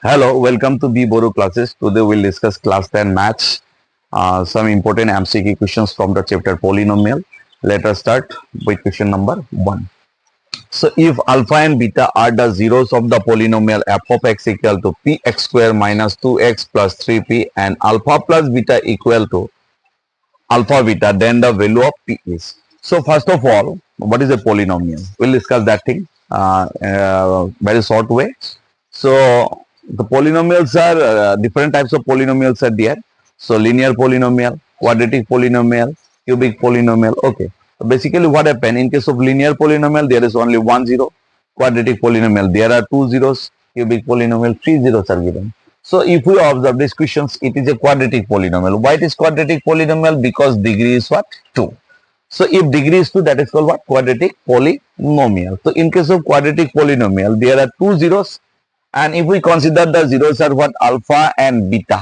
Hello, welcome to B Boru classes. Today we'll discuss class 10 maths, some important MCQ questions from the chapter polynomial. Let us start with question number 1. So if alpha and beta are the zeros of the polynomial f of x equal to px square minus 2x plus 3p and alpha plus beta equal to alpha beta, then the value of p is. So first of all, what is a polynomial? We'll discuss that thing very short way. So the polynomials are different types of polynomials are there. So linear polynomial, quadratic polynomial, cubic polynomial. Okay. So basically what happen in case of linear polynomial, there is only one zero. Quadratic polynomial, there are two zeros. Cubic polynomial, three zeros are given. So if we observe these questions, it is a quadratic polynomial. Why it is quadratic polynomial? Because degree is what? 2. So if degree is 2, that is called what? Quadratic polynomial. So in case of quadratic polynomial, there are two zeros. And if we consider the zeros are what? Alpha and beta.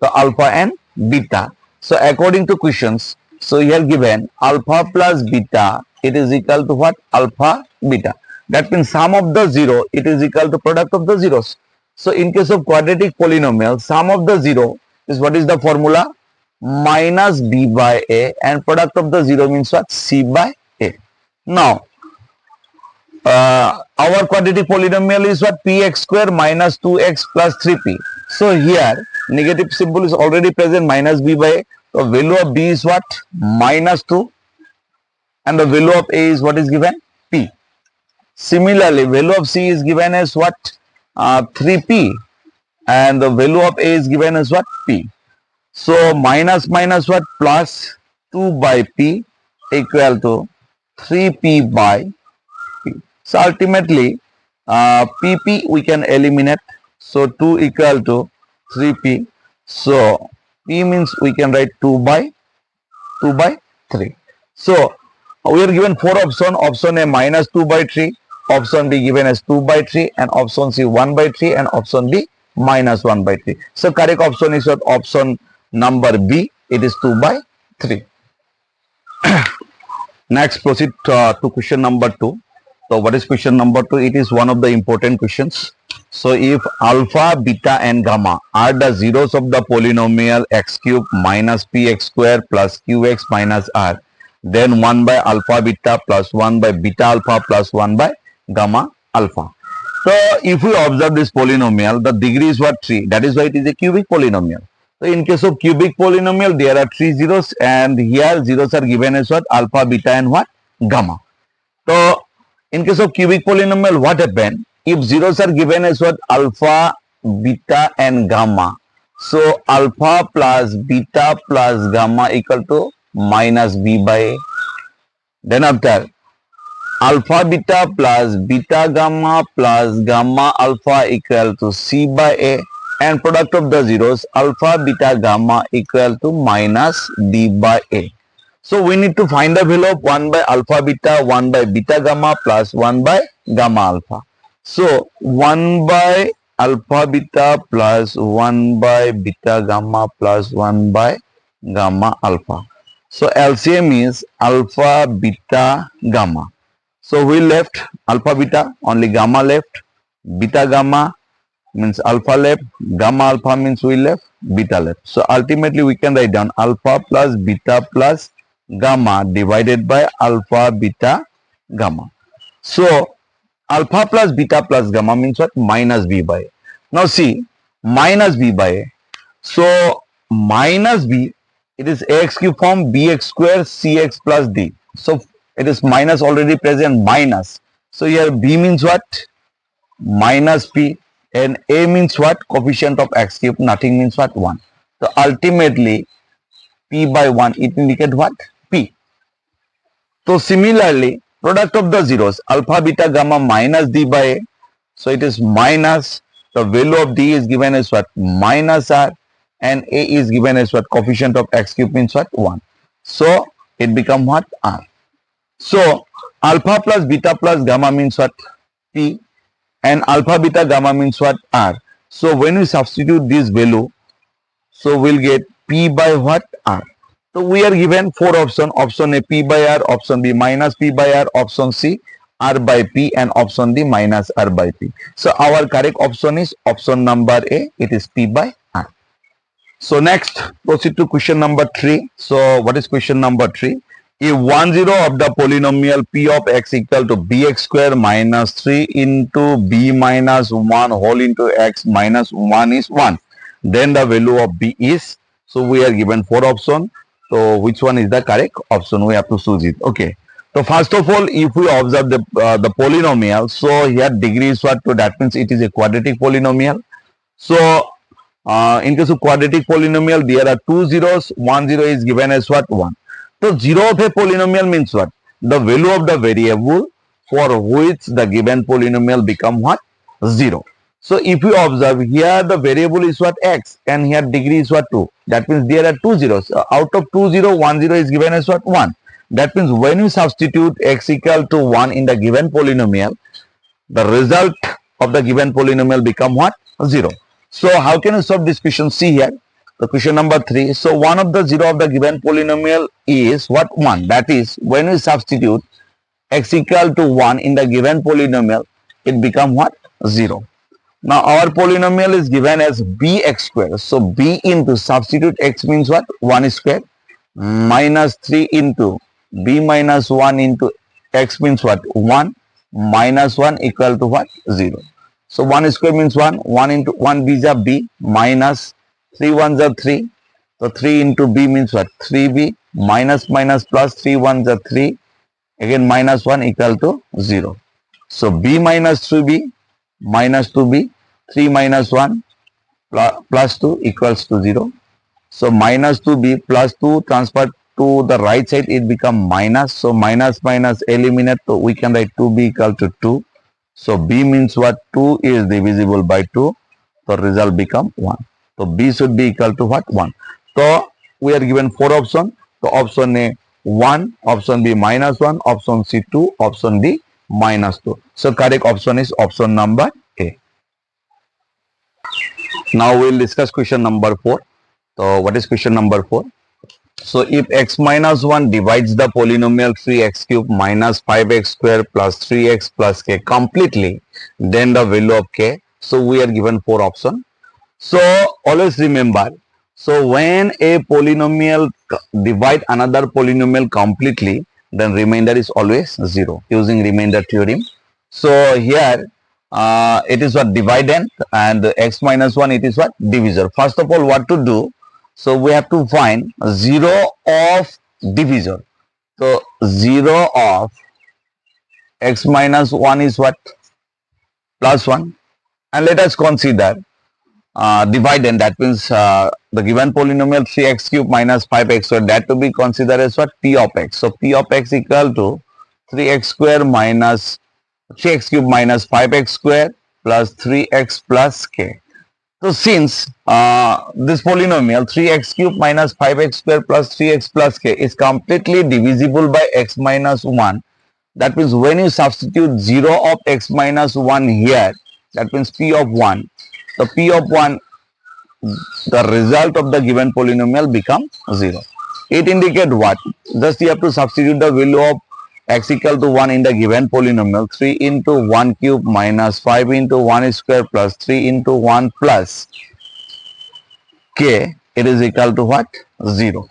So alpha and beta. So according to questions, so here given alpha plus beta, it is equal to what? Alpha beta. That means sum of the zero, it is equal to product of the zeros. So in case of quadratic polynomial, sum of the zero is what is the formula? Minus b by a, and product of the zero means what? C by a. Now, our quadratic polynomial is what? Px square minus 2x plus 3p. So here negative symbol is already present, minus b by a. The value of b is what? Minus 2, and the value of a is what is given? P. Similarly, value of c is given as what? 3p, and the value of a is given as what? P. So minus minus what? Plus 2 by p equal to 3p by p. So ultimately pp we can eliminate. So 2 equal to 3p. So p means we can write 2 by 3. So we are given 4 options. Option A minus 2 by 3. Option B given as 2 by 3, and option C 1 by 3, and option D minus 1 by 3. So correct option is what? Option number B. It is 2 by 3. Next, proceed to question number 2. So what is question number 2? It is one of the important questions. So if alpha, beta and gamma are the zeros of the polynomial x cube minus px square plus qx minus r, then 1 by alpha beta plus 1 by beta alpha plus 1 by gamma alpha. So if we observe this polynomial, the degree is what? 3. That is why it is a cubic polynomial. So in case of cubic polynomial, there are 3 zeros, and here zeros are given as what? Alpha, beta and what? Gamma. So in case of cubic polynomial, what happen? If zeros are given as what? Alpha, beta and gamma. So alpha plus beta plus gamma equal to minus b by a. Then after alpha beta plus beta gamma plus gamma alpha equal to c by a, and product of the zeros alpha beta gamma equal to minus d by a. So we need to find the value of 1 by alpha beta, 1 by beta gamma plus 1 by gamma alpha. So 1 by alpha beta plus 1 by beta gamma plus 1 by gamma alpha. So LCM is alpha beta gamma. So we left alpha beta, only gamma left. Beta gamma means alpha left, gamma alpha means we left, beta left. So ultimately we can write down alpha plus beta plus gamma divided by alpha beta gamma. So alpha plus beta plus gamma means what? Minus b by a. Now see, minus b by a. So minus b, it is ax cube form, bx square cx plus d. So it is minus already present, minus. So here b means what? Minus p, and a means what? Coefficient of x cube, nothing means what? 1. So ultimately p by 1, it indicates what? P. So similarly, product of the zeros alpha beta gamma minus d by a. So it is minus, the value of d is given as what? Minus r, and a is given as what? Coefficient of x cube means what? 1. So it become what? R. So alpha plus beta plus gamma means what? P, and alpha beta gamma means what? R. So when we substitute this value, so we'll get p by what? R. So we are given 4 options. Option A p by r, option B minus p by r, option C r by p, and option D minus r by p. So our correct option is option number A, it is p by r. So next, proceed to question number 3. So what is question number 3? If 1 0 of the polynomial p of x equal to bx square minus 3 into b minus 1 whole into x minus 1 is 1, then the value of b is, so we are given 4 options. So which one is the correct option? We have to choose it. Okay. So first of all, if we observe the polynomial, so here degree is what? So that means it is a quadratic polynomial. So in case of quadratic polynomial, there are two zeros. 1 0 is given as what? 1. So 0 of a polynomial means what? The value of the variable for which the given polynomial become what? 0. So if you observe here, the variable is what? X, and here degree is what? 2. That means there are two zeros. Out of 2 0, 1 0 is given as what? 1. That means when you substitute x equal to 1 in the given polynomial, the result of the given polynomial become what? 0. So how can you solve this question? See here, the question number 3. So one of the 0 of the given polynomial is what? 1. That is, when we substitute x equal to 1 in the given polynomial, it become what? 0. Now our polynomial is given as bx square. So b into substitute x means what? 1 square minus 3 into b minus 1 into x means what? 1 minus 1 equal to what? 0. So 1 square means 1. 1 into 1 b is a b minus 3 1s are 3. So 3 into b means what? 3b minus minus plus 3 1s are 3. Again minus 1 equal to 0. So b minus 3b minus 2b, 3 minus 1 plus 2 equals to 0. So minus 2b plus 2 transferred to the right side, it become minus. So minus minus eliminate, so we can write 2b equal to 2. So b means what? 2 is divisible by 2. So result become 1. So b should be equal to what? 1. So we are given 4 options. So option A 1, option B minus 1, option C 2, option D minus 2. So correct option is option number A. Now we will discuss question number 4. So what is question number 4? So if x minus 1 divides the polynomial 3x cube minus 5x square plus 3x plus k completely, then the value of k. So we are given 4 options. So always remember, so when a polynomial divide another polynomial completely, then remainder is always 0 using remainder theorem. So here it is what? Dividend, and x minus 1 it is what? Divisor. First of all, what to do? So we have to find 0 of divisor. So 0 of x minus 1 is what? Plus 1. And let us consider dividend, that means the given polynomial 3x cube minus 5x square, that to be considered as what? P of x. So P of x equal to 3x square minus 3x cube minus 5x square plus 3x plus k. So since this polynomial 3x cube minus 5x square plus 3x plus k is completely divisible by x minus 1, that means when you substitute 0 of x minus 1 here, that means p of 1. So p of 1, the result of the given polynomial becomes 0. It indicates what? Just you have to substitute the value of x equal to 1 in the given polynomial. 3 into 1 cube minus 5 into 1 square plus 3 into 1 plus k, it is equal to what? 0.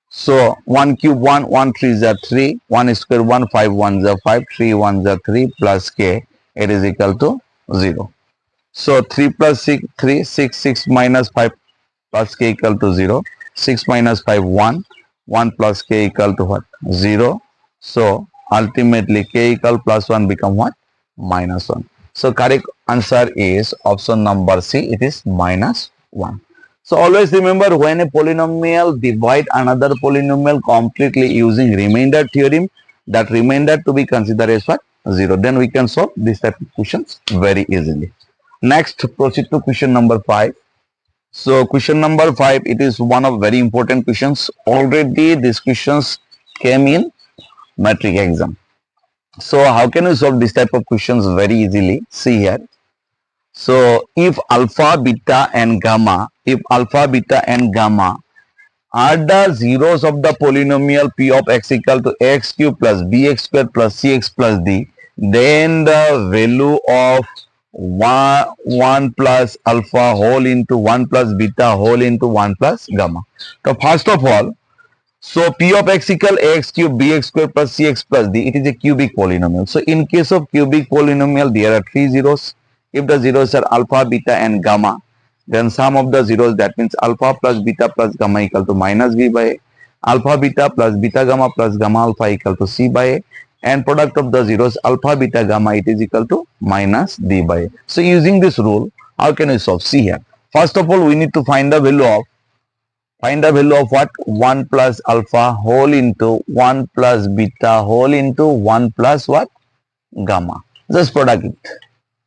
So 1 cube 1, 1 3 is 3, 1 square 1, 5 1 is 5, 3 1 is 3 plus k, it is equal to 0. So 3 plus 6, 3, 6, 6 minus 5 plus k equal to 0. 6 minus 5, 1. 1 plus k equal to what? 0. So ultimately k equal plus 1 become what? Minus 1. So correct answer is option number C, it is minus 1. So always remember, when a polynomial divide another polynomial completely using remainder theorem, that remainder to be considered as what? 0. Then we can solve this type of questions very easily. Next, proceed to question number 5. So question number 5, it is one of very important questions. Already these questions came in matric exam. So how can we solve this type of questions very easily? See here. So if alpha, beta and gamma, are the zeros of the polynomial p of x equal to x cube plus bx square plus cx plus d, then the value of 1 plus alpha whole into 1 plus beta whole into 1 plus gamma. So first of all, so p of x equal ax cube bx square plus cx plus d. It is a cubic polynomial. So in case of cubic polynomial, there are three zeros. If the zeros are alpha, beta and gamma, then sum of the zeros, that means alpha plus beta plus gamma equal to minus b by a. Alpha beta plus beta gamma plus gamma alpha equal to c by a. And product of the zeros alpha beta gamma, it is equal to minus d by a. So using this rule, how can we solve? See here. First of all, we need to find the value of what? 1 plus alpha whole into 1 plus beta whole into 1 plus what? Gamma. Just product it.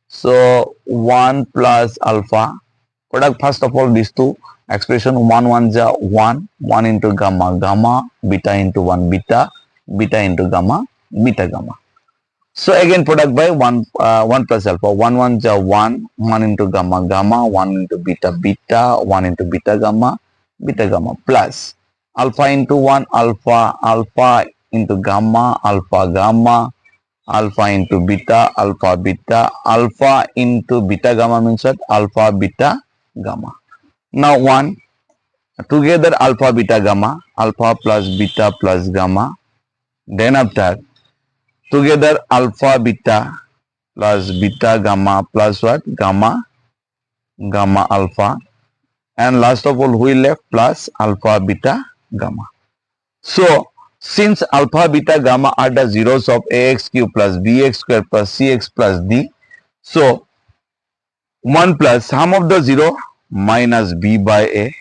So 1 plus alpha, product first of all these two expression, 1 ja 1, 1 into gamma, gamma, beta into 1, beta, beta into gamma, beta gamma. So again product by 1 plus alpha, 1 ja 1, 1 into gamma, gamma, 1 into beta, beta, 1 into beta gamma, beta gamma plus alpha into 1, alpha, alpha into gamma, alpha gamma, alpha into beta, alpha beta, alpha into beta gamma means what? Alpha beta gamma. Now 1 together alpha beta gamma, alpha plus beta plus gamma, then after together alpha beta plus beta gamma plus what? Gamma, gamma alpha, and last of all we left plus alpha beta gamma. So since alpha beta gamma are the zeros of ax cube plus bx square plus cx plus d, so 1 plus sum of the 0 minus b by a,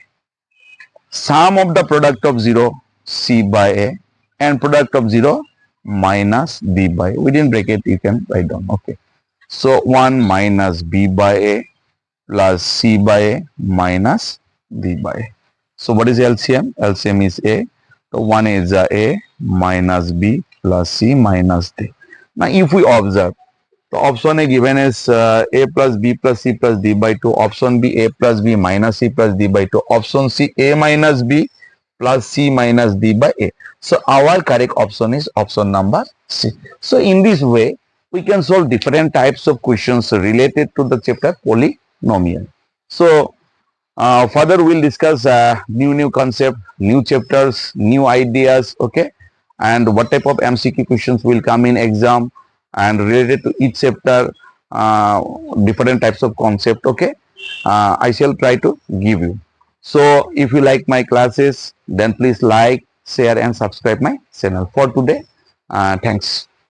sum of the product of 0 c by a, and product of 0 minus b by a. Within bracket you can write down. Okay, so 1 minus b by a plus c by a minus b by a. So what is LCM? LCM is a. So 1 is a minus b plus c minus d. Now if we observe, the option A given is a plus b plus c plus d by 2. Option B, a plus b minus c plus d by 2. Option C, a minus b plus c minus d by a. So our correct option is option number C. So in this way, we can solve different types of questions related to the chapter polynomial. So further we'll discuss new concept, new chapters, new ideas, okay, and what type of MCQ questions will come in exam, and related to each chapter, different types of concept, okay, I shall try to give you. So if you like my classes, then please like, share and subscribe my channel. For today, thanks.